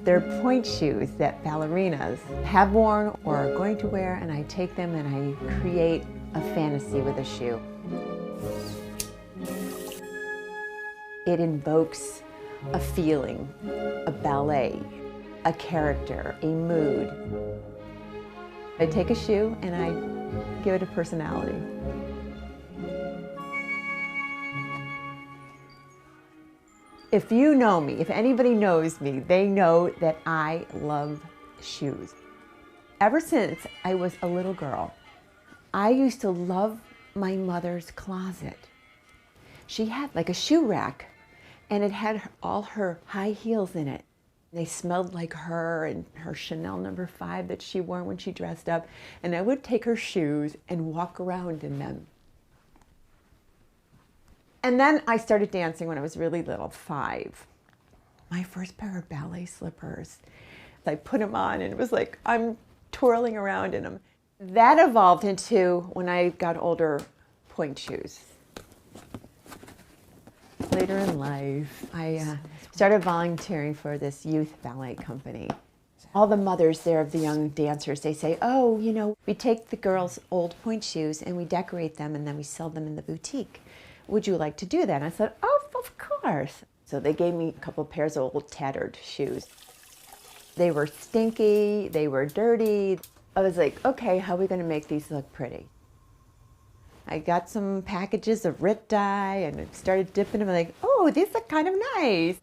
They're pointe shoes that ballerinas have worn or are going to wear, and I take them and I create a fantasy with a shoe. It invokes a feeling, a ballet, a character, a mood. I take a shoe and I give it a personality. If you know me, if anybody knows me, they know that I love shoes. Ever since I was a little girl, I used to love my mother's closet. She had like a shoe rack, and it had all her high heels in it. They smelled like her and her Chanel No. 5 that she wore when she dressed up, and I would take her shoes and walk around in them. And then I started dancing when I was really little, 5. My first pair of ballet slippers. I put them on and it was like I'm twirling around in them. That evolved into, when I got older, pointe shoes. Later in life, I started volunteering for this youth ballet company. All the mothers there of the young dancers, they say, oh, you know, we take the girls' old pointe shoes and we decorate them and then we sell them in the boutique. Would you like to do that? And I said, oh, of course. So they gave me a couple of pairs of old tattered shoes. They were stinky, they were dirty. I was like, okay, how are we going to make these look pretty? I got some packages of RIT dye and I started dipping them. I'm like, oh, these look kind of nice.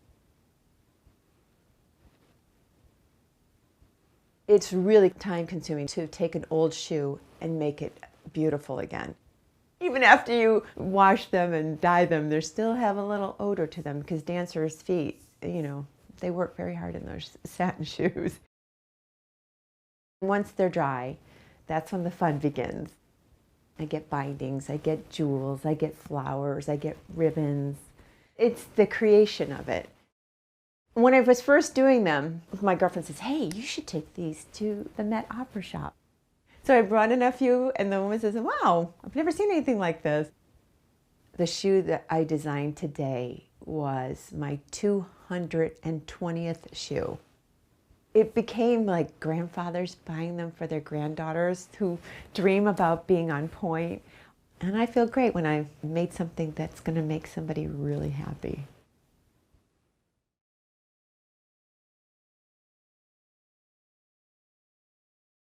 It's really time consuming to take an old shoe and make it beautiful again. Even after you wash them and dye them, they still have a little odor to them because dancers' feet, you know, they work very hard in those satin shoes. Once they're dry, that's when the fun begins. I get bindings, I get jewels, I get flowers, I get ribbons. It's the creation of it. When I was first doing them, my girlfriend says, hey, you should take these to the Met Opera shop. So I brought in a few, and the woman says, wow, I've never seen anything like this. The shoe that I designed today was my 220th shoe. It became like grandfathers buying them for their granddaughters who dream about being on pointe. And I feel great when I made something that's going to make somebody really happy.